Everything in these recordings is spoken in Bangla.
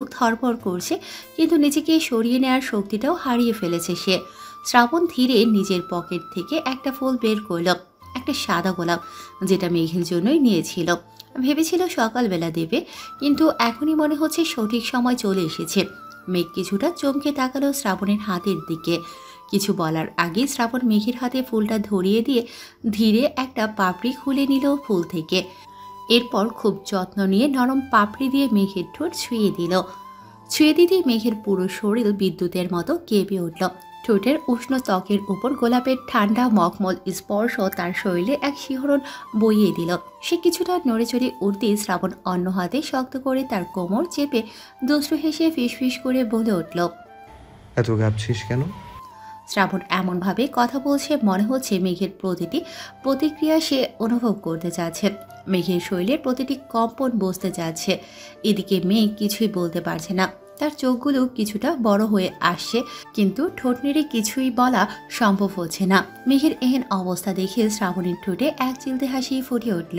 ধড়ফড় করছে, কিন্তু নিজেকে সরিয়ে নেওয়ার শক্তিটাও হারিয়ে ফেলেছে সে। শ্রাবণ ধীরে নিজের পকেট থেকে একটা ফুল বের করল, একটা সাদা গোলাপ, যেটা মেঘের জন্যই নিয়েছিল। ভেবেছিল সকালবেলা দেবে, কিন্তু এখনই মনে হচ্ছে সঠিক সময় চলে এসেছে। মেঘ কিছুটা চমকে তাকালো শ্রাবণের হাতের দিকে। কিছু বলার আগে শ্রাবণ মেঘের হাতে ফুলটা ধরিয়ে দিয়ে ধীরে একটা পাপড়ি খুলে নিল ফুল থেকে। এরপর খুব যত্ন নিয়ে নরম পাপড়ি দিয়ে মেঘের ঠোঁট ছুঁয়ে দিল। ছুঁয়ে দিতেই মেঘের পুরো শরীর বিদ্যুতের মতো কেঁপে উঠল। ঠোঁটের উষ্ণ ত্বকের উপর গোলাপের ঠান্ডা মখমল স্পর্শ তার শরীরে এক শিহরণ বইয়ে দিল। সে কিছুটা নড়েচড়ে উঠতেই শ্রাবণ অন্য হাতে শক্ত করে তার কোমর চেপে দুষ্টু হেসে ফিসফিস করে বলে উঠল, এত কাঁপছিস কেন? শ্রাবণ এমনভাবে কথা বলছে মনে হচ্ছে মেঘের প্রতিটি প্রতিক্রিয়া সে অনুভব করতে যাচ্ছে। মেঘের শরীরের প্রতিটি কম্পন বুঝতে যাচ্ছে। এদিকে মেঘ কিছুই বলতে পারছে না, তার চোখগুলো কিছুটা বড় হয়ে আসছে, কিন্তু ঠোঁট নেড়ে কিছুই বলা সম্ভব হচ্ছে না। মেঘের এহেন অবস্থা দেখে শ্রাবণের ঠোঁটে এক চিলতে হাসি ফুটে উঠল।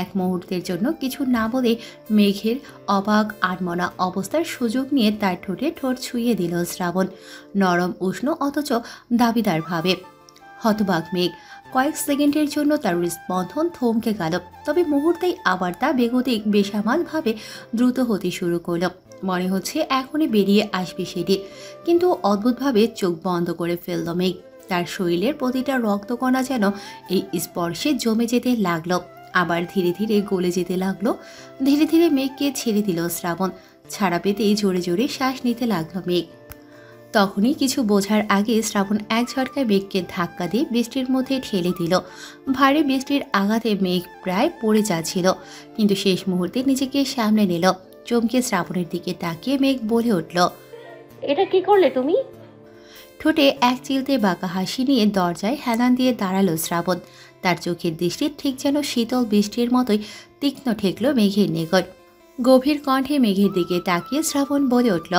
এক মুহূর্তের জন্য কিছু না বলে মেঘের অবাক আনমনা অবস্থার সুযোগ নিয়ে তার ঠোঁটে ঠোঁট ছুঁয়ে দিল শ্রাবণ, নরম উষ্ণ অথচ দাবিদার ভাবে। হতবাক মেঘ। কয়েক সেকেন্ডের জন্য তার হৃদস্পন্দন থমকে গেল, তবে মুহূর্তেই আবার তা বেগতিক বেসামাল ভাবে দ্রুত হতে শুরু করল। মনে হচ্ছে এখনই বেরিয়ে আসবে সেটি, কিন্তু অদ্ভুতভাবে চোখ বন্ধ করে ফেলল মেঘ। তার শরীরের প্রতিটা রক্তকণা যেন এই স্পর্শে জমে যেতে লাগলো, আবার ধীরে ধীরে গলে যেতে লাগলো। ধীরে ধীরে মেঘকে ছেড়ে দিল শ্রাবণ। ছাড়া পেতেই জোরে জোরে শ্বাস নিতে লাগলো মেঘ। তখনই কিছু বোঝার আগে শ্রাবণ এক ঝটকায় মেঘকে ধাক্কা দিয়ে বৃষ্টির মধ্যে ঠেলে দিল। ভারী বৃষ্টির আঘাতে মেঘ প্রায় পড়ে যাচ্ছিল, কিন্তু শেষ মুহূর্তে নিজেকে সামলে নিল। চমকে শ্রাবণের দিকে তাকিয়ে মেঘ বলে উঠল, এটা কি করলে তুমি? ঠোঁটে এক চিলতে বাঁকা হাসি নিয়ে দরজায় হেলান দিয়ে দাঁড়ালো শ্রাবণ। তার চোখের দৃষ্টি ঠিক যেন শীতল বৃষ্টির মতোই তীক্ষ্ণ ঠেকল মেঘের নিকট। গভীর কণ্ঠে মেঘের দিকে তাকিয়ে শ্রাবণ বলে উঠল,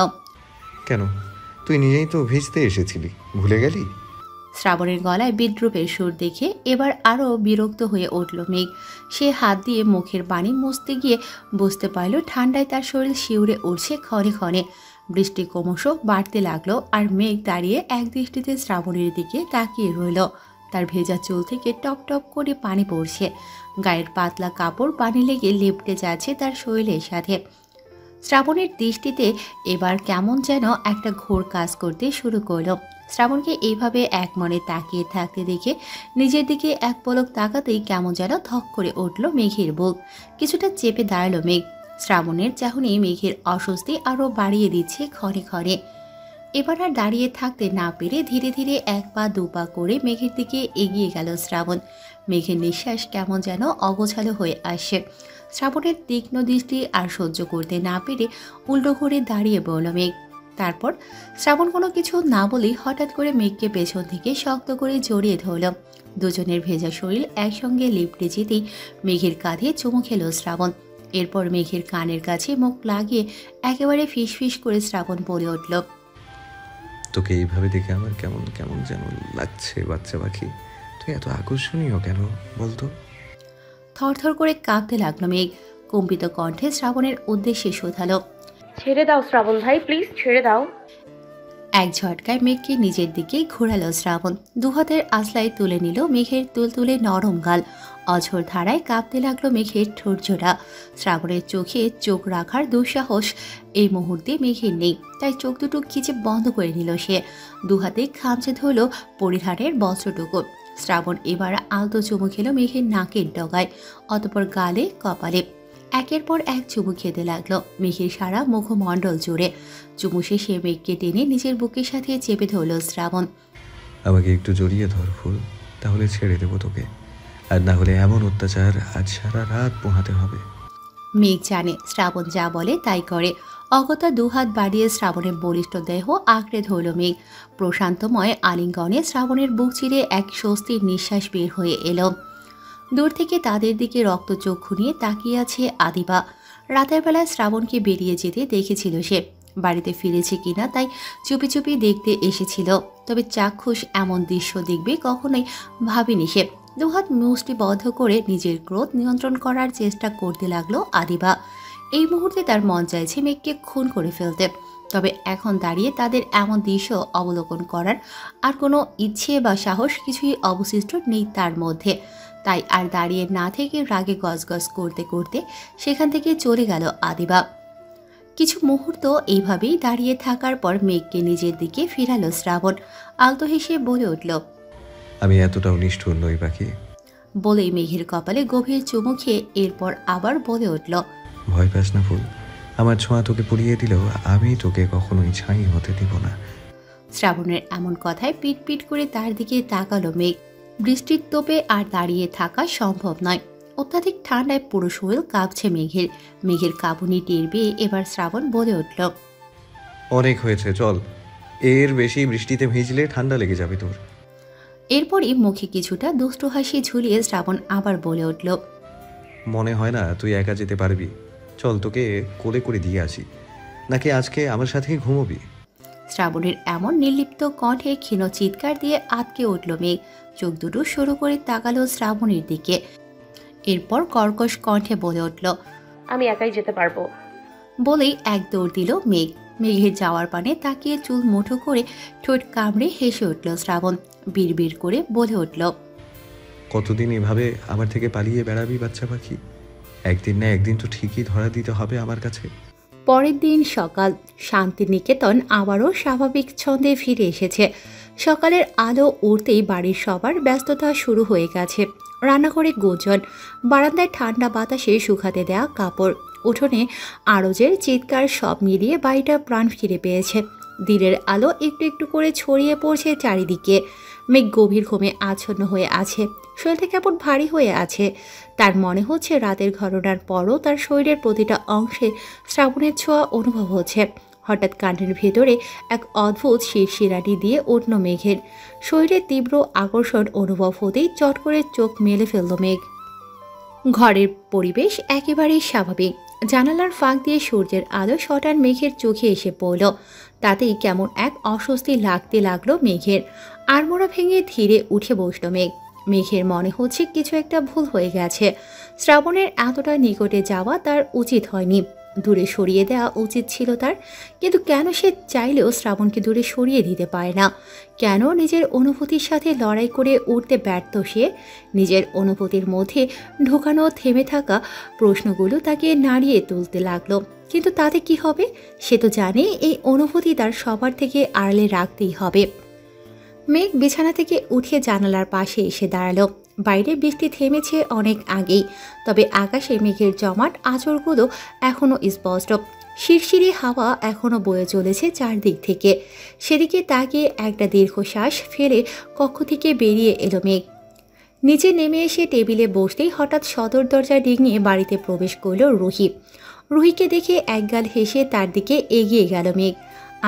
কেন? তুই নিজেই তো ভিজতে এসেছিলি, ভুলে গেলি? শ্রাবণের গলায় বিদ্রুপের সুর দেখে এবার আরও বিরক্ত হয়ে উঠল মেঘ। সে হাত দিয়ে মুখের পানি মুছতে গিয়ে বুঝতে পারল ঠান্ডায় তার শরীর শিউরে উঠছে ক্ষণে ক্ষণে। বৃষ্টি ক্রমশ বাড়তে লাগলো, আর মেঘ দাঁড়িয়ে এক দৃষ্টিতে শ্রাবণের দিকে তাকিয়ে রইল। তার ভেজা চুল থেকে টপ টপ করে পানি পড়ছে, গায়ের পাতলা কাপড় পানি লেগে লেপটে যাচ্ছে তার শরীরের সাথে। শ্রাবণের দৃষ্টিতে এবার কেমন যেন একটা ঘোর কাজ করতে শুরু করলো। শ্রাবণকে এইভাবে এক মনে তাকিয়ে থাকতে দেখে নিজের দিকে এক পলক তাকাতেই কেমন যেন ধক করে উঠল মেঘের বুক। কিছুটা চেপে দাঁড়ালো মেঘ। শ্রাবণের চাহনি মেঘের অস্বস্তি আরও বাড়িয়ে দিচ্ছে ক্ষণে ক্ষণে। এবার আর দাঁড়িয়ে থাকতে না পেরে ধীরে ধীরে এক পা দু পা করে মেঘের দিকে এগিয়ে গেল শ্রাবণ। মেঘের নিঃশ্বাস কেমন যেন অগোছালো হয়ে আসছে। শ্রাবণের তীক্ষ্ণ দৃষ্টি আর সহ্য করতে না পেরে উল্টো ঘুরে দাঁড়িয়ে পড়ল মেঘ। তারপর শ্রাবণ কোনো কিছু না বলেই হঠাৎ করে মেঘকে পেছন থেকে শক্ত করে জড়িয়ে ধরল। দুজনের ভেজা শরীর একসঙ্গে লিপটে যেতেই মেঘের কাঁধে চুমু খেল শ্রাবণ। এরপর মেঘের কানের কাছে মুখ লাগিয়ে একেবারে ফিসফিস করে শ্রাবণ বলে উঠল, তোকে এইভাবে দেখে আমার কেমন কেমন যেন লাগছে বাচ্চা পাখি। তুই এত আকর্ষণীয় কেন বলতো? থরথর করে কাঁপতে লাগলো মেঘ। কম্পিত কণ্ঠে শ্রাবণের উদ্দেশ্যে শোধালো, ছেড়ে দাও শ্রাবণ ভাই, প্লিজ ছেড়ে দাও। এক ঝটকায় মেঘকে নিজের দিকে ঘোরালো শ্রাবণ। দুহাতের আঁচলায় তুলে নিল মেঘের তুলতুলে নরম গাল। অঝোর ধারায় কাঁপতে লাগলো মেঘের ঠোঁটজোড়া। শ্রাবণের চোখে চোখ রাখার দুঃসাহস এই মুহূর্তে মেঘের নেই, তাই চোখ দুটো খিচে বন্ধ করে নিল সে। দুহাতে খামচে ধরল পরিধানের বস্ত্রটুকু। শ্রাবণ এবার আলতো চুমু খেলো মেঘের নাকের ডগায়, অতপর গালে কপালে। একের পর এক চুমু খেতে লাগলো মেঘের সারা মুখমণ্ডল জুড়ে। চুমু শেষে মেঘকে টেনে নিজের বুকের সাথে চেপে ধরল শ্রাবণ। আমাকে একটু জড়িয়ে ধর ফুল, তাহলে ছেড়ে দেবো তোকে। আর না হলে এমন অত্যাচার আজ সারা রাত পোহাতে হবে। মেঘ জানে শ্রাবণ যা বলে তাই করে। অগত্যা দুহাত বাড়িয়ে শ্রাবণের বলিষ্ঠ দেহ আঁকড়ে ধরল মেঘ। প্রশান্তময় আলিঙ্গনে শ্রাবণের বুক চিরে এক স্বস্তির নিঃশ্বাস বের হয়ে এলো। দূর থেকে তাদের দিকে রক্তচক্ষু নিয়ে তাকিয়ে আছে আদিবা। রাতের বেলায় শ্রাবণকে বেরিয়ে যেতে দেখেছিল সে। বাড়িতে ফিরেছে কিনা তাই চুপি চুপি দেখতে এসেছিল, তবে চাক্ষুষ এমন দৃশ্য দেখবে কখনোই ভাবেনি সে। দুহাত মুষ্টিবদ্ধ করে নিজের ক্রোধ নিয়ন্ত্রণ করার চেষ্টা করতে লাগলো আদিবা। এই মুহূর্তে তার মন চাইছে মেঘকে খুন করে ফেলতে, তবে এখন দাঁড়িয়ে তাদের এমন দৃশ্য অবলোকন করার আর কোনো ইচ্ছে বা সাহস কিছুই অবশিষ্ট নেই তার মধ্যে। তাই আর দাঁড়িয়ে না থেকে রাগে গজগজ করতে করতে সেখান থেকে চলে গেল আদিবা। কিছু মুহূর্ত এইভাবেই দাঁড়িয়ে থাকার পর মেঘকে নিজের দিকে ফিরালো শ্রাবণ। আলতো হেসে বলে উঠল, আমি এতটাও নিষ্ঠুর নই পাখি। বলেই মেঘের কপালে গভীর চুমু খেয়ে এরপর আবার বলে উঠল, ভয় পাস না ফুল, আমার ছোঁয়া তোকে পুড়িয়ে দিলেও আমি তোকে কখনোই ছাই হতে দিব না। শ্রাবণের এমন কথায় পিট পিট করে তার দিকে তাকালো মেঘ। বৃষ্টির তোপে আর দাঁড়িয়ে থাকা সম্ভব নয়। অত্যাধিক ঠান্ডায় পুরো শরীর কাঁপছে মেঘের। মেঘের কাঁপুনি টের পেয়ে এবার শ্রাবণ বলে উঠল, অনেক হয়েছে, চল। এর বেশি বৃষ্টিতে ভিজলে ঠান্ডা লেগে যাবে তোর। এরপরই মুখে কিছুটা দুষ্টু হাসি ঝুলিয়ে শ্রাবণ আবার বলে উঠল, মনে হয় না তুই একা যেতে পারবি। চল, তোকে কোলে করে দিয়ে আসি। নাকি আজকে আমার সাথেই ঘুমোবি? শ্রাবণের এমন নির্লিপ্ত কণ্ঠে ক্ষীণ চিৎকার দিয়ে আটকে উঠল মেঘ। চোখ দুটো সরু করে তাকালো শ্রাবণের দিকে। এরপর কর্কশ কণ্ঠে বলে উঠল, আমি একাই যেতে পারবো। বলেই এক দৌড় দিল মেঘ। মেঘের যাওয়ার পানে তাকিয়ে চুল মুঠো করে ঠোঁট কামড়ে হেসে উঠল শ্রাবণ। বিড়বিড় করে বলে উঠল, কতদিন এভাবে আমার থেকে পালিয়ে বেড়াবি বাচ্চা পাখি? একদিন না একদিন তো ঠিকই ধরা দিতে হবে আমার কাছে। পরের দিন সকাল। শান্তিনিকেতন আবারও স্বাভাবিক ছন্দে ফিরে এসেছে। সকালের আলো উঠতেই বাড়ির সবার ব্যস্ততা শুরু হয়ে গেছে। রান্নাঘরে গুঞ্জন, বারান্দায় ঠান্ডা বাতাসে শুকাতে দেয়া কাপড়, উঠোনে আরজের চিৎকার, সব মিলিয়ে বাড়িটা প্রাণ ফিরে পেয়েছে। দিনের আলো একটু একটু করে ছড়িয়ে পড়ছে চারিদিকে। মেঘ গভীর ঘুমে আচ্ছন্ন হয়ে আছে। শরীরটা কেমন ভারী হয়ে আছে। তার মনে হচ্ছে রাতের ঘটনার পরও তার শরীরের প্রতিটা অংশে শ্রাবণের ছোঁয়া অনুভব হচ্ছে। হঠাৎ কানের ভেতরে এক অদ্ভুত শিরশিরানি দিয়ে উঠল মেঘের। শরীরে তীব্র আকর্ষণ অনুভব হতেই চট করে চোখ মেলে ফেলল মেঘ। ঘরের পরিবেশ একেবারেই স্বাভাবিক। জানালার ফাঁক দিয়ে সূর্যের আলো শটান মেঘের চোখে এসে পড়ল। তাতেই কেমন এক অস্বস্তি লাগতে লাগলো মেঘের। আড়মোড়া ভেঙে ধীরে উঠে বসল মেঘ। মেঘের মনে হচ্ছে কিছু একটা ভুল হয়ে গেছে। শ্রাবণের এতটা নিকটে যাওয়া তার উচিত হয়নি, দূরে সরিয়ে দেওয়া উচিত ছিল তার। কিন্তু কেন সে চাইলেও শ্রাবণকে দূরে সরিয়ে দিতে পারে না? কেন নিজের অনুভূতির সাথে লড়াই করে উঠতে ব্যর্থ সে? নিজের অনুভূতির মধ্যে ঢোকানো থেমে থাকা প্রশ্নগুলো তাকে নাড়িয়ে তুলতে লাগলো। কিন্তু তাতে কি হবে? সে তো জানে এই অনুভূতি তার সবার থেকে আড়ালে রাখতেই হবে। মেঘ বিছানা থেকে উঠে জানালার পাশে এসে দাঁড়ালো। বাইরে বৃষ্টি থেমেছে অনেক আগেই, তবে আকাশে মেঘের জমাট আঁচড়গুলো এখনও স্পষ্ট। শিরশিরে হাওয়া এখনও বয়ে চলেছে চারদিক থেকে। সেদিকে তাকিয়ে একটা দীর্ঘশ্বাস ফেলে কক্ষ থেকে বেরিয়ে এলো মেঘ। নিচে নেমে এসে টেবিলে বসতেই হঠাৎ সদর দরজা ডিঙিয়ে বাড়িতে প্রবেশ করল রুহি। রুহিকে দেখে একগাল হেসে তার দিকে এগিয়ে গেল মেঘ।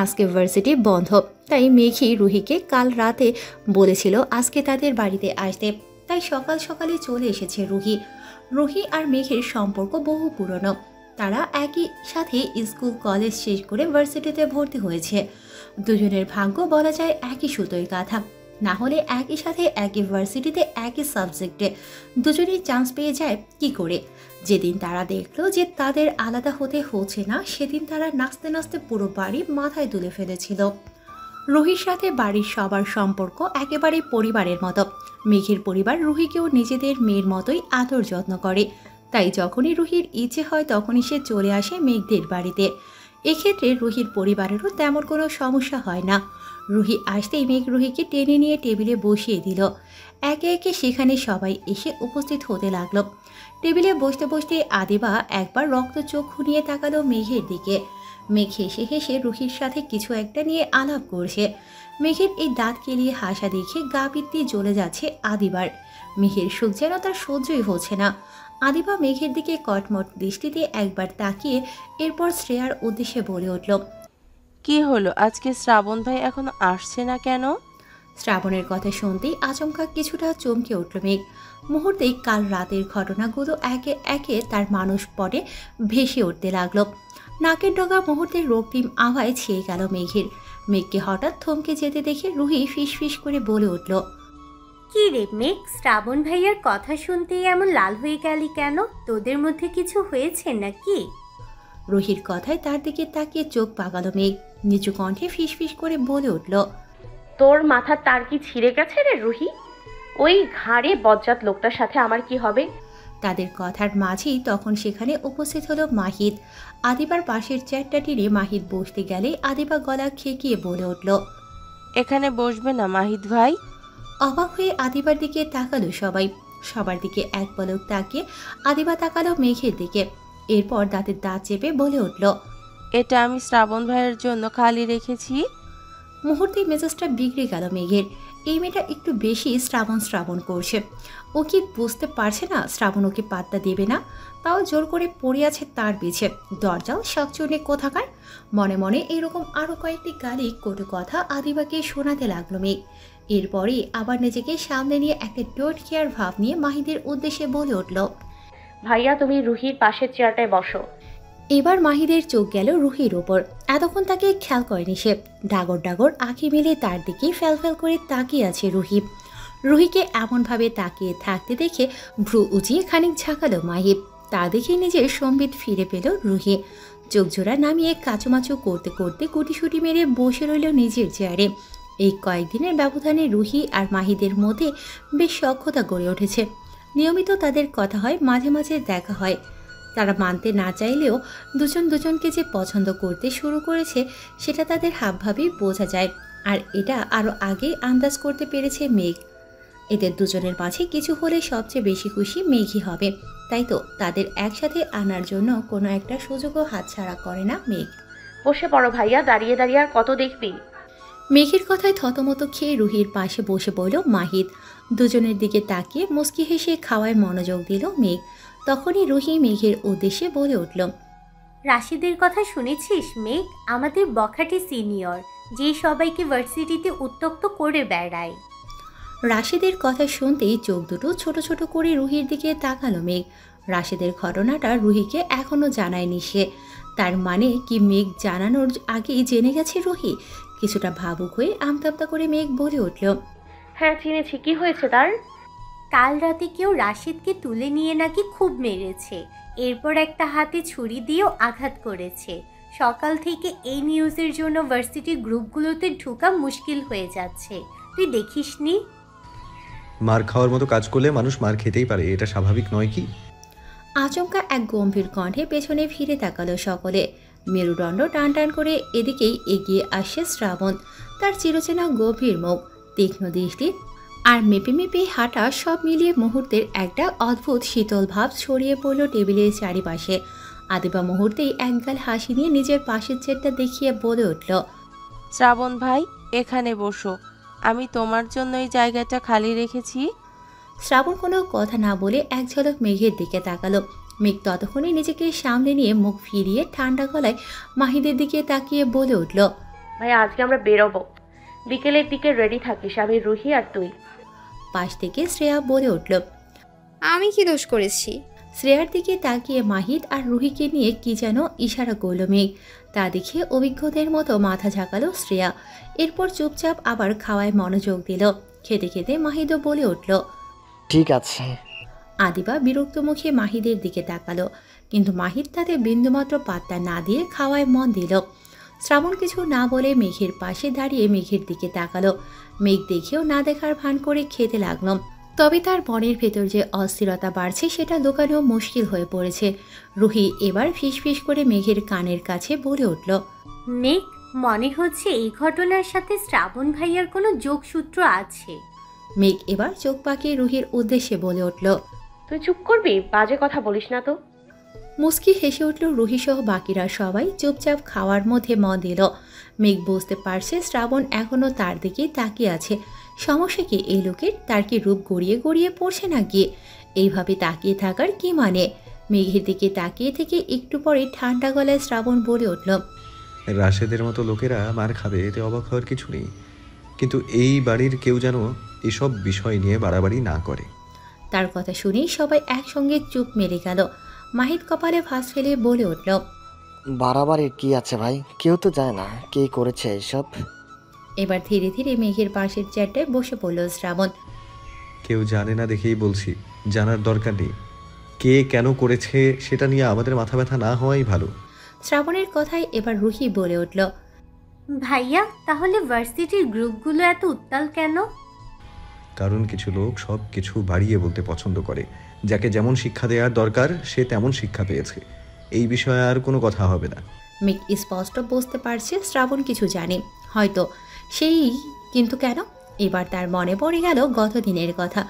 আজকে ভার্সিটি বন্ধ, তাই মেঘই রুহিকে কাল রাতে বলেছিল আজকে তাদের বাড়িতে আসতে, তাই সকাল সকালে চলে এসেছে রুহি। রুহি আর মেঘের সম্পর্ক বহু পুরনো। তারা একই সাথে স্কুল কলেজ শেষ করে ভার্সিটিতে ভর্তি হয়েছে। দুজনের ভাগ্য বলা যায় একই সুতোয় গাঁথা। না হলে একই সাথে একই ভার্সিটিতে একই সাবজেক্টে দুজনেই চান্স পেয়ে যায় কি করে? যেদিন তারা দেখলো যে তাদের আলাদা হতে হচ্ছে না, সেদিন তারা নাচতে নাচতে পুরো বাড়ি মাথায় তুলে ফেলেছিল। রুহির সাথে বাড়ির সবার সম্পর্ক একেবারে পরিবারের মতো। মেঘের পরিবার রুহিকেও নিজেদের মেয়ের মতোই আদর যত্ন করে। তাই যখনই রুহির ইচ্ছে হয় তখনই সে চলে আসে মেঘদের বাড়িতে। এক্ষেত্রে রুহির পরিবারেরও তেমন কোনো সমস্যা হয় না। রুহি আসতেই মেঘ রুহিকে টেনে নিয়ে টেবিলে বসিয়ে দিল। একে একে সেখানে সবাই এসে উপস্থিত হতে লাগলো। টেবিলে বসতে বসতে আদিবা একবার রক্ত চোখ খুনিয়ে তাকালো মেঘের দিকে। মেঘ হেসে হেসে রুহির সাথে কিছু একটা নিয়ে আলাপ করছে। মেঘের এই দাঁত কেলিয়ে হাসা দেখে গা পিত্তি জ্বলে যাচ্ছে আদিবার। মেঘের সুখ যেন তার সহ্যই হচ্ছে না। আদিবা মেঘের দিকে কটমট দৃষ্টিতে একবার তাকিয়ে এরপর শ্রেয়ার উদ্দেশ্যে বলে উঠল, কি হলো, আজকে শ্রাবণ ভাই এখন আসছে না কেন? শ্রাবণের কথা শুনতেই আচমকা কিছুটা চমকে উঠল মেঘ। মুহূর্তেই কাল রাতের ঘটনাগুলো একে একে তার মানুষ পটে ভেসে উঠতে লাগলো। নাকের ডগা মুহূর্তে রক্তিম আভায় ছেয়ে গেল মেঘের। মেঘকে হঠাৎ থমকে যেতে দেখে রুহি ফিস ফিস করে বলে উঠল, কি রে মেঘ, শ্রাবণ ভাইয়ার কথা শুনতেই এমন লাল হয়ে গেলি কেন? তোদের মধ্যে কিছু হয়েছে নাকি? রুহির কথায় তার দিকে তাকিয়ে চোখ পাকালো মেঘ। নিচু কণ্ঠে ফিসফিস করে বলে উঠল, তোর মাথার তার কি ছিঁড়ে গেছে রে রুহি? ওই ঘাড়ে বজ্জাত লোকটার সাথে আমার কি হবে? তাদের কথার মাঝেই তখন সেখানে উপস্থিত হলো মাহিদ। আদিবার পাশের চেয়ারটা টেনে মাহিদ বসতে গেলে আদিবা গলা খেকিয়ে বলে উঠল। এখানে বসবে না মাহিদ ভাই? অবাক হয়ে আদিবার দিকে তাকালো সবাই। সবার দিকে এক পলক তাকিয়ে আদিবা তাকালো মেঘের দিকে। এরপর দাঁতের দাঁত চেপে বলে উঠল, এটা আমি শ্রাবণ ভাইয়ের জন্য খালি রেখেছি। মুহূর্তে মেজাজটা বিগড়ে গেল মেঘের। এই মেয়েটা একটু বেশি শ্রাবণ শ্রাবণ করছে। ও কি বুঝতে পারছে না শ্রাবণ ওকে পাত্তা দেবে না? তাও জোর করে পড়ে আছে তার পিছে। দরজাও শাকচুর্নি কোথাকার। মনে মনে এরকম আরও কয়েকটি গালি কটু কথা আদিবাকে শোনাতে লাগলো মেঘ। এরপরই আবার নিজেকে সামনে নিয়ে একটা ডোন্ট কেয়ার ভাব নিয়ে মাহিদের উদ্দেশ্যে বলে উঠল, ভাইয়া তুমি রুহির পাশের চেয়ারটায় বসো। এবার মাহিদের চোখ গেল রুহির ওপর। এতক্ষণ তাকে খেয়াল করেনি সে। ডাগর ডাগর আঁখি মেলে তার দিকে ফ্যাল করে তাকিয়ে আছে রুহি। রুহিকে এমনভাবে তাকিয়ে থাকতে দেখে ভ্রু উঁচিয়ে খানিক ঝাঁকালো মাহিব। তা দেখে নিজের সম্বিত ফিরে পেল রুহি। চোখ জোড়া নামিয়ে কাচুমাচু করতে করতে গুটিসুটি মেরে বসে রইল নিজের চেয়ারে। এই কয়েকদিনের ব্যবধানে রুহি আর মাহিদের মধ্যে বেশ সখ্যতা গড়ে উঠেছে। নিয়মিত তাদের কথা হয়, মাঝে মাঝে দেখা হয়। তারা মানতে না চাইলেও দুজন দুজনকে যে পছন্দ করতে শুরু করেছে সেটা তাদের হাবভাবেই বোঝা যায়। আর এটা আরও আগেই আন্দাজ করতে পেরেছে মেঘ। এদের দুজনের মাঝে কিছু হলে সবচেয়ে বেশি খুশি মেঘই হবে। তাই তো তাদের একসাথে আনার জন্য কোনো একটা সুযোগও হাতছাড়া করে না মেঘ। বসে পড়ো ভাইয়া, দাঁড়িয়ে দাঁড়িয়ে আর কত দেখবি? মেঘের কথায় থতমত খেয়ে রুহির পাশে বসে পড়ল মাহিদ। দুজনের দিকে তাকিয়ে মুচকি হেসে খাওয়ায় মনোযোগ দিল মেঘ। তখনই রুহি মেঘের উদ্দেশ্যে বলে উঠল, রাশিদের কথা শুনেছিস মেঘ? আমাদের বখাটে সিনিয়র, যে সবাইকে ভার্সিটিতে উত্ত্যক্ত করে বেড়ায়। রাশেদের কথা শুনতেই চোখ দুটো ছোট ছোট করে রুহির দিকে তাকালো মেঘ। রাশেদের ঘটনাটা রুহিকে এখনো জানায়নি সে। তার মানে কি মেঘ জানানোর আগেই জেনে গেছে রুহি? কিছুটা ভাবুক হয়ে আমতামতা করে মেঘ বলে উঠল, হ্যাঁ চিনেছি, কি হয়েছে তার? কাল রাতে কেউ রাশিদকে তুলে নিয়ে নাকি খুব মেরেছে। এরপর একটা হাতে ছুরি দিয়েও আঘাত করেছে। সকাল থেকে এই নিউজের জন্য ভার্সিটির গ্রুপগুলোতে ঢোকা মুশকিল হয়ে যাচ্ছে। তুই দেখিসনি? মার খাওয়ার মতো কাজ করলে মানুষ মার খেতেই পারে, এটা স্বাভাবিক নয় কি? আচমকা এক গম্ভীর কণ্ঠে পেছনে ফিরে তাকালো সকলে। মেরুদণ্ড টান টান করে এদিকেই এগিয়ে আসছে শ্রাবণ। তার চিরচেনা গভীর মুখ, তীক্ষ্ণ দৃষ্টি আর মেপে মেপে হাঁটা সব মিলিয়ে মুহূর্তের একটা অদ্ভুত শীতল ভাব ছড়িয়ে পড়ল টেবিলের চারিপাশে। আদিবা মুহূর্তেই একগাল হাসি নিয়ে নিজের পাশের চেয়ারটা দেখিয়ে বলে উঠল, শ্রাবণ ভাই এখানে বসো, আমি তোমার জন্য এই জায়গাটা খালি রেখেছি। শ্রাবণ কোনো কথা না বলে এক ঝলক মেঘের দিকে তাকালো। মেঘ ততক্ষণে নিজেকে সামনে নিয়ে মুখ ফিরিয়ে ঠান্ডা গলায় মাহিদের দিকে তাকিয়ে বলে উঠল, ভাইয়া আজকে আমরা বেরোবো, বিকেলের দিকে রেডি থাকিস, আমি রুহি আর তুই। পাশ থেকে শ্রেয়া বলে উঠল, আমি কি দোষ করেছি? শ্রেয়ার দিকে তাকিয়ে মাহিদ আর রুহিকে নিয়ে কি যেন ইশারা করল মেঘ। তা দেখে অভিজ্ঞদের মতো মাথা ঝাঁকালো শ্রেয়া। এরপর চুপচাপ আবার খাওয়ায় মনোযোগ দিল। খেতে খেতে মাহিদও বলে উঠল, ঠিক আছে। আদিবা বিরক্ত মুখে মাহিদের দিকে তাকালো, কিন্তু মাহিদ তাতে বিন্দুমাত্র পাত্তা না দিয়ে খাওয়ায় মন দিল। শ্রাবণ কিছু না বলে মেঘের পাশে দাঁড়িয়ে মেঘের দিকে তাকালো। মেঘ দেখেও না দেখার ভান করে খেতে লাগলো। তবে তার মনের ভেতর যে অস্থিরতা বাড়ছে সেটা লুকানো মুশকিল হয়ে পড়েছে। রুহি এবার ফিসফিস করে মেঘের কানের কাছে বলে উঠল, মেঘ, মনে হচ্ছে এই ঘটনার সাথে শ্রাবণ ভাইয়ার কোনো যোগসূত্র আছে। মেঘ এবার চোখ পাকিয়ে রুহির উদ্দেশ্যে বলে উঠল, তুই চুপ করবি, বাজে কথা বলিস না তো। মুস্কি হেসে উঠল রুহি সহ বাকিরা সবাই চুপচাপ খাওয়ার মধ্যে মন দিল। মেঘ বুঝতে পারছে শ্রাবণ এখনো তার দিকে তাকিয়ে আছে। সমস্যা কি এই লোকের? তার কি রূপ গড়িয়ে গড়িয়ে পড়ছে নাকি? এইভাবে তাকিয়ে থাকার কি মানে? মেঘের দিকে তাকিয়ে থেকে একটু পরে ঠান্ডা গলায় শ্রাবণ বলে উঠল, রাশেদের মতো লোকেরা মার খাবে, এতে অবাক হওয়ার কিছু নেই। কিন্তু এই বাড়ির কেউ যেন এসব বিষয় নিয়ে বাড়াবাড়ি না করে। তার কথা শুনেই সবাই একসঙ্গে চুপ মেরে গেল। মাহিদ কপালে ফাঁস ফেলে বলে উঠল, বাড়াবাড়ির কি আছে ভাই? কেউ তো জানে না কে করেছে এসব। এবার ধীরে ধীরে মেঘের পাশের চেয়ারটায় বসে পড়ল শ্রাবণ। কেউ জানে না দেখেই বলছি, জানার দরকার নেই। কে কেন করেছে সেটা নিয়ে আমাদের মাথা ব্যথা না হওয়াই ভালো। শ্রাবণের কথায় এবার রুহি বলে উঠল, ভাইয়া তাহলে ভার্সিটির গ্রুপগুলো এত উত্তাল কেন? কারণ কিছু লোক সব কিছু বাড়িয়ে বলতে পছন্দ করে। যাকে যেমন শিক্ষা দেওয়ার দরকার সে তেমন শিক্ষা পেয়েছে। এই বিষয়ে আর কোনো কথা হবে না। মেঘ স্পষ্ট বুঝতে পারছে শ্রাবণ কিছু জানে হয়তো, সেই কিন্তু কেন? এবার তার মনে পড়ে গেল গত দিনের কথা।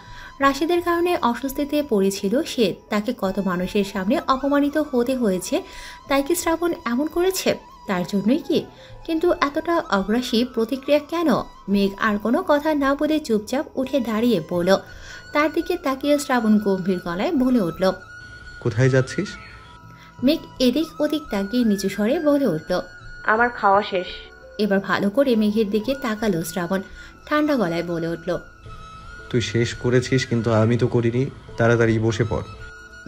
রাশেদের কারণে অস্বস্তিতে পড়েছিল সে, তাকে কত মানুষের সামনে অপমানিত হতে হয়েছে। তাই কি শ্রাবণ এমন করেছে? তার জন্যই কি? কিন্তু এতটা অগ্রাসী প্রতিক্রিয়া কেন? মেঘ আর কোনো কথা না বলে চুপচাপ উঠে দাঁড়িয়ে পড়ল। তার দিকে তাকিয়ে শ্রাবণ গম্ভীর গলায় বলে উঠল, কোথায় যাচ্ছিস? মেঘ এদিক ওদিক তাকিয়ে নিচু স্বরে বলে উঠল, আমার খাওয়া শেষ। এবার ভালো করে মেঘের দিকে তাকালো শ্রাবণ, ঠান্ডা গলায় বলে উঠল, তুই শেষ করেছিস কিন্তু আমি তো করিনি। তাড়াতাড়ি বসে পড়।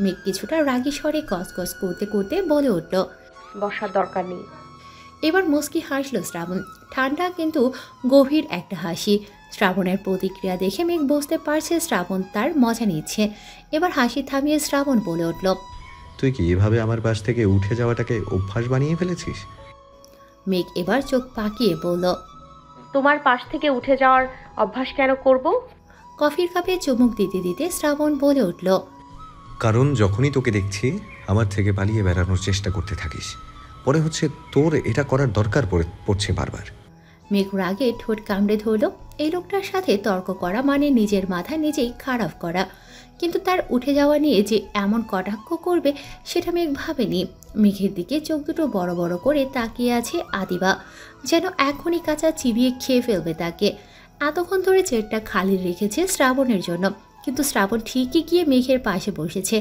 মেঘ কিছুটা রাগী স্বরে কসকস করতে করতে বলে উঠল। বসার দরকার নেই। এবার মুস্কি হাসলো শ্রাবণ, ঠান্ডা কিন্তু গভীর একটা হাসি। শ্রাবণের প্রতিক্রিয়া দেখে মেঘ বুঝতে পারছে শ্রাবণ তার মজা নিচ্ছে। এবার হাসি থামিয়ে শ্রাবণ বলে উঠল, তুই কি এভাবে আমার পাশ থেকে উঠে যাওয়াটাকে অভ্যাস বানিয়ে ফেলেছিস? মেঘ এবার চোখ পাকিয়ে বলল, তোমার পাশ থেকে উঠে যাওয়ার অভ্যাস কেন করব? কফির কাপে চুমুক দিতে দিতে শ্রাবণ বলে উঠল, কারণ যখনই তোকে দেখছি আমার থেকে পালিয়ে বেড়ানোর চেষ্টা করতে থাকিস। পরে হচ্ছে তোর এটা করার দরকার পড়ছে বারবার। মেঘ রাগে ঠোঁট কামড়ে ধরল। এই লোকটার সাথে তর্ক করা মানে নিজের মাথা নিজেই খারাপ করা। কিন্তু তার উঠে যাওয়া নিয়ে যে এমন কটাক্ষ করবে সেটা মেঘ ভাবেনি। মেঘের দিকে চোখ দুটো বড় বড় করে তাকিয়ে আছে আদিবা, যেন এখনই কাঁচা চিবিয়ে খেয়ে ফেলবে তাকে। এতক্ষণ ধরে চেয়ারটা খালি রেখেছে শ্রাবণের জন্য, কিন্তু শ্রাবণ ঠিকই গিয়ে মেঘের পাশে বসেছে।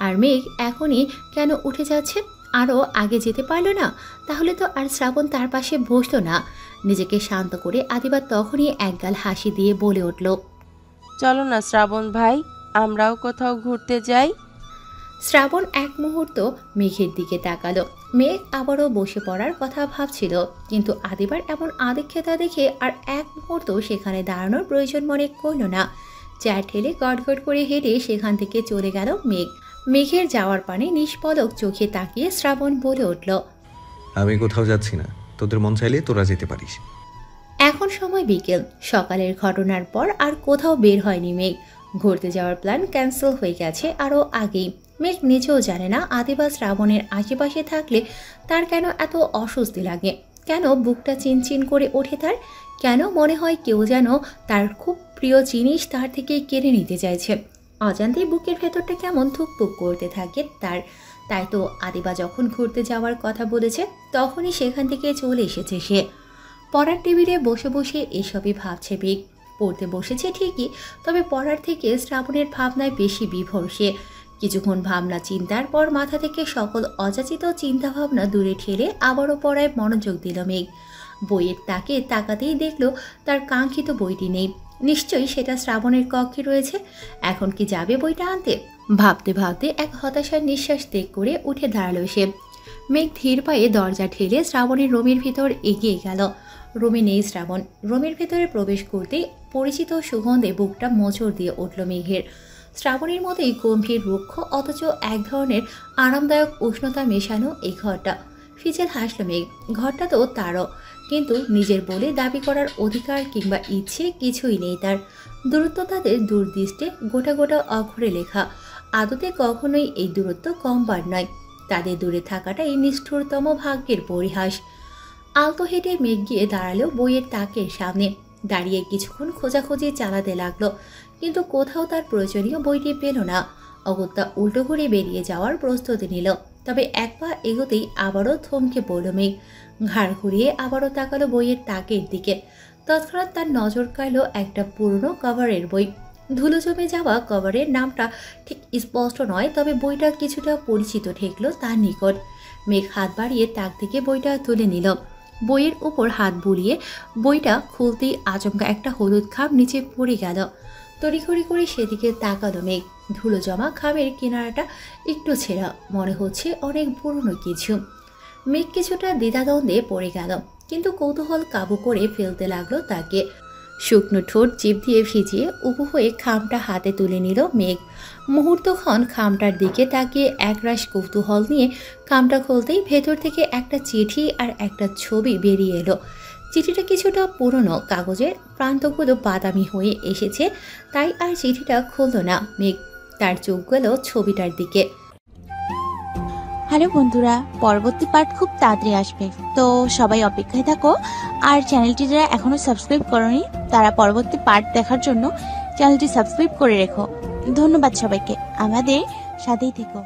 আর মেঘ এখনই কেন উঠে যাচ্ছে? আরও আগে যেতে পারলো না? তাহলে তো আর শ্রাবণ তার পাশে বসলো না। নিজেকে শান্ত করে আদিবা তখনই একগাল হাসি দিয়ে বলে উঠল, চলো না শ্রাবণ ভাই, আমরাও কোথাও ঘুরতে যাই। শ্রাবণ এক মুহূর্ত মেঘের দিকে তাকালো। মেঘ আবারও বসে পড়ার কথা ভাবছিল, কিন্তু আদিবার এমন আদিক্ষেতা দেখে আর এক মুহূর্ত সেখানে দাঁড়ানোর প্রয়োজন মনে করল না। চেয়ার ঠেলে গটগট করে হেঁটে সেখান থেকে চলে গেল মেঘ। মেঘের যাওয়ার পানে নিষ্পলক চোখে তাকিয়ে শ্রাবণ বলে উঠল, আমি কোথাও যাচ্ছি না। তোদের মন চাইলে তোরা যেতে পারিস। এখন সময় বিকেল। সকালের ঘটনার পর আর কোথাও বের হয়নি মেঘ। ঘুরতে যাওয়ার প্ল্যান ক্যান্সেল হয়ে গেছে আরও আগেই। মেঘ নিজেও জানে না আদিবা শ্রাবণের আশেপাশে থাকলে তার কেন এত অস্বস্তি লাগে, কেন বুকটা চিনচিন করে ওঠে তার, কেন মনে হয় কেউ যেন তার খুব প্রিয় জিনিস তার থেকে কেড়ে নিতে চাইছে। অজান্তেই বুকের ভেতরটা কেমন থুকপুক করতে থাকে তার। তাই তো আদিবা যখন ঘুরতে যাওয়ার কথা বলেছে তখনই সেখান থেকে চলে এসেছে সে। পড়ার টেবিলে বসে বসে এসবই ভাবছে মেঘ। পড়তে বসেছে ঠিকই, তবে পড়ার থেকে শ্রাবণের ভাবনায় বেশি বিভোর সে। কিছুক্ষণ ভাবনা চিন্তার পর মাথা থেকে সকল অযাচিত চিন্তাভাবনা দূরে ঠেলে আবারও পড়ায় মনোযোগ দিল মেঘ। বইয়ের তাকে তাকাতেই দেখল তার কাঙ্ক্ষিত বইটি নেই। নিশ্চয়ই সেটা শ্রাবণের কক্ষে রয়েছে। এখন কি যাবে বইটা আনতে? ভাবতে ভাবতে এক হতাশার নিঃশ্বাস ত্যাগ করে উঠে দাঁড়ালো সে। মেঘ ধীর পায়ে দরজা ঠেলে শ্রাবণের রুমের ভিতর এগিয়ে গেল। রুমে নেই শ্রাবণ। রুমের ভেতরে প্রবেশ করতেই পরিচিত সুগন্ধে বুকটা মোচড় দিয়ে উঠল মেঘের। শ্রাবণের মতোই গম্ভীর রুক্ষ অথচ এক ধরনের আরামদায়ক উষ্ণতা মেশানো এই ঘরটা। ফিচেল হাসল মেঘ। ঘরটা তো তারও, কিন্তু নিজের বলে দাবি করার অধিকার কিংবা ইচ্ছে কিছুই নেই তার। দূরত্ব তাদের দূরদৃষ্টে গোটা গোটা অক্ষরে লেখা। আদতে কখনোই এই দূরত্ব কমবার নয়। তাদের দূরে থাকাটাই নিষ্ঠুরতম ভাগ্যের পরিহাস। আলতো হেঁটে মেঘ গিয়ে দাঁড়ালো বইয়ের তাকের সামনে। দাঁড়িয়ে কিছুক্ষণ খোঁজাখুঁজি চালাতে লাগলো, কিন্তু কোথাও তার প্রয়োজনীয় বইটি পেল না। অগত্যা উল্টো ঘুরে বেরিয়ে যাওয়ার প্রস্তুতি নিল। তবে এক পা এগোতেই আবারও থমকে পড়ল মেঘ। ঘাড় ঘুরিয়ে আবারও তাকালো বইয়ের তাকের দিকে। তৎক্ষণাৎ তার নজর কাড়ল একটা পুরনো কভারের বই। ধুলো জমে যাওয়া কভারের নামটা ঠিক স্পষ্ট নয়, তবে বইটা কিছুটা পরিচিত ঠেকল তার নিকট। মেঘ হাত বাড়িয়ে তাক থেকে বইটা তুলে নিল। বইয়ের উপর হাত বুলিয়ে বইটা খুলতেই আচমকা একটা হলুদ খাম নিচে পড়ে গেল। তড়িঘড়ি করে সেদিকে তাকালো মেঘ। ধুলো জমা খামের কিনারাটা একটু ছেঁড়া, মনে হচ্ছে অনেক পুরনো কিছু। মেঘ কিছুটা দ্বিধাদ্বন্দ্বে পড়ে গেল, কিন্তু কৌতূহল কাবু করে ফেলতে লাগলো তাকে। শুকনো ঠোঁট জিভ দিয়ে ভিজিয়ে উবু হয়ে খামটা হাতে তুলে নিল মেঘ। মুহূর্তক্ষণ খামটার দিকে তাকিয়ে একরাশ কৌতূহল নিয়ে খামটা খুলতেই ভেতর থেকে একটা চিঠি আর একটা ছবি বেরিয়ে এলো। চিঠিটা কিছুটা পুরনো, কাগজের প্রান্তগুলো বাদামি হয়ে এসেছে, তাই আর চিঠিটা খুলল না মেঘ। তার চোখ গেল ছবিটার দিকে। হ্যালো বন্ধুরা, পরবর্তী পার্ট খুব তাড়াতাড়ি আসবে, তো সবাই অপেক্ষায় থাকো। আর চ্যানেলটি যারা এখনো সাবস্ক্রাইব করোনি তারা পরবর্তী পার্ট দেখার জন্য চ্যানেলটি সাবস্ক্রাইব করে রেখো। ধন্যবাদ সবাইকে, আমাদের সাথেই থেকো।